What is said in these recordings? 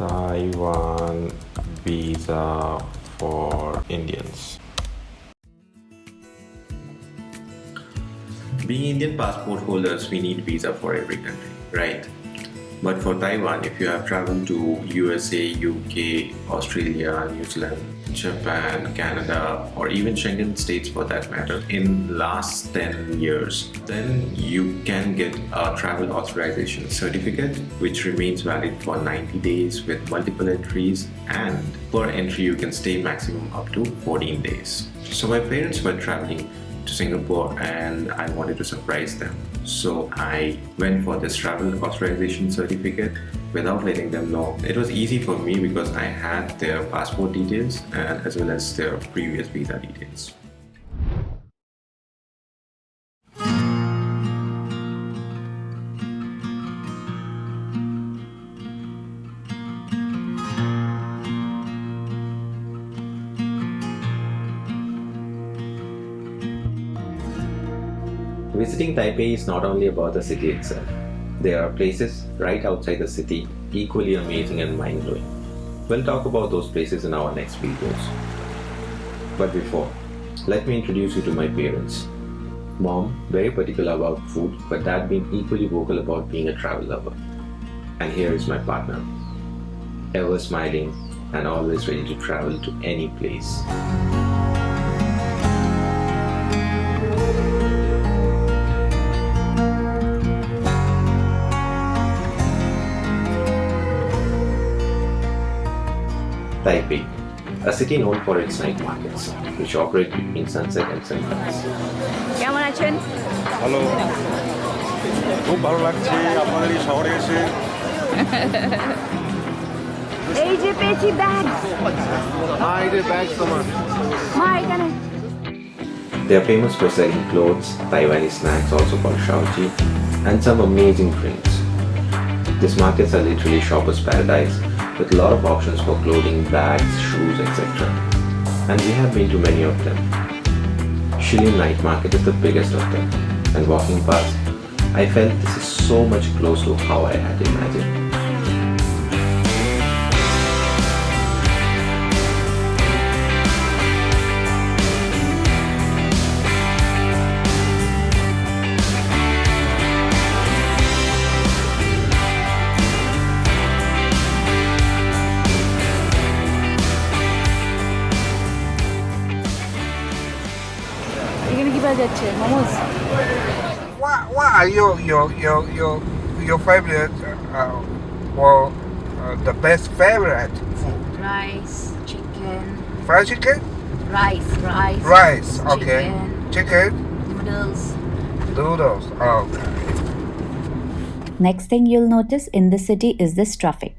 Taiwan visa for Indians. Being Indian passport holders, we need visa for every country, right? But for Taiwan, if you have traveled to USA, UK, Australia, New Zealand, Japan, Canada, or even Schengen states for that matter, in last 10 years, then you can get a travel authorization certificate which remains valid for 90 days with multiple entries, and per entry you can stay maximum up to 14 days. So my parents were traveling to Singapore and I wanted to surprise them. So I went for this travel authorization certificate without letting them know. It was easy for me because I had their passport details and as well as their previous visa details. Visiting Taipei is not only about the city itself. There are places right outside the city equally amazing and mind-blowing. We'll talk about those places in our next videos. But before, let me introduce you to my parents. Mom, very particular about food, but Dad being equally vocal about being a travel lover. And here is my partner, ever smiling and always ready to travel to any place. Taipei, a city known for its night markets, which operate between sunset and sunrise. কেমন আছেন? Hello, খুব ভালো লাগছে আপনাদের এই শহরে এসে। এই যে পেয়েছি ব্যাগ। এই যে ব্যাগ তোমার। মা এখানে। They are famous for selling clothes, Taiwanese snacks also called shaoji, and some amazing drinks. These markets are literally shopper's paradise, with a lot of options for clothing, bags, shoes, etc. And we have been to many of them. Shilin Night Market is the biggest of them, and walking past, I felt this is so much close to how I had imagined. Momos. What are your favorite or the best favorite food? Rice, chicken. Fried chicken? Rice. Rice, okay. Chicken? Noodles. Noodles, okay. Next thing you'll notice in this city is this traffic.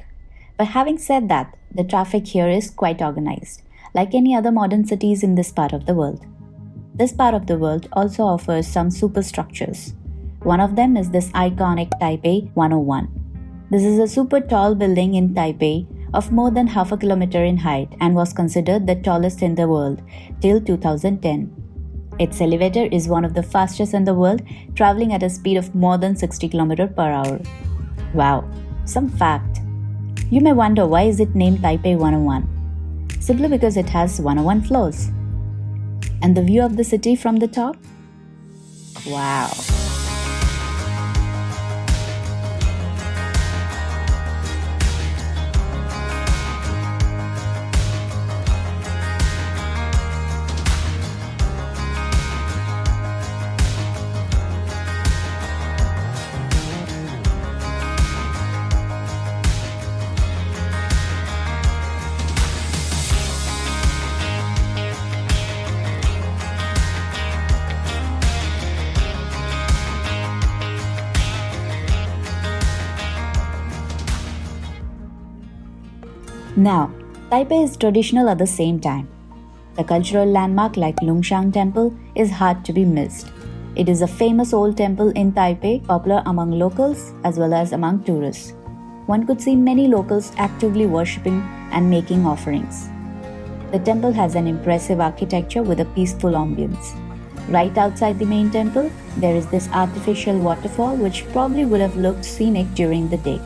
But having said that, the traffic here is quite organized, like any other modern cities in this part of the world. This part of the world also offers some superstructures. One of them is this iconic Taipei 101. This is a super tall building in Taipei of more than half a kilometer in height and was considered the tallest in the world till 2010. Its elevator is one of the fastest in the world, traveling at a speed of more than 60 km per hour. Wow, some fact. You may wonder why is it named Taipei 101? Simply because it has 101 floors. And the view of the city from the top? Wow! Now, Taipei is traditional at the same time. The cultural landmark like Lungshan Temple is hard to be missed. It is a famous old temple in Taipei, popular among locals as well as among tourists. One could see many locals actively worshipping and making offerings. The temple has an impressive architecture with a peaceful ambience. Right outside the main temple, there is this artificial waterfall which probably would have looked scenic during the day.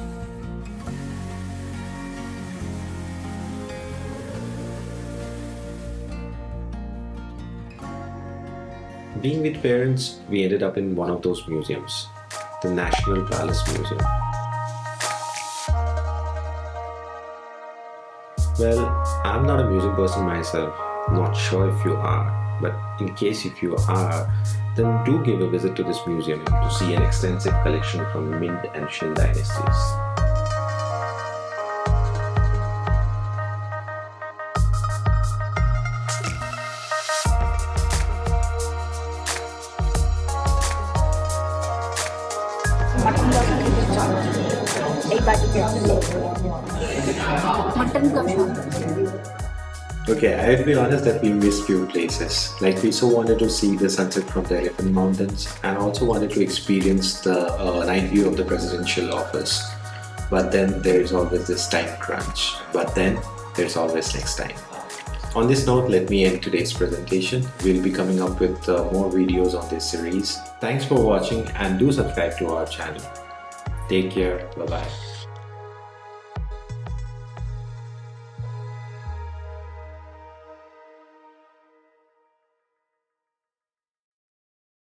Being with parents, we ended up in one of those museums, the National Palace Museum. Well, I'm not a music person myself, not sure if you are, but in case if you are, then do give a visit to this museum to see an extensive collection from Ming and Shilin dynasties. Okay, I'll be honest that we missed few places. Like we so wanted to see the sunset from the Elephant Mountains and also wanted to experience the night view of the presidential office. But then there is always this time crunch. But then there's always next time. On this note, let me end today's presentation. We'll be coming up with more videos on this series. Thanks for watching and do subscribe to our channel. Take care. Bye-bye.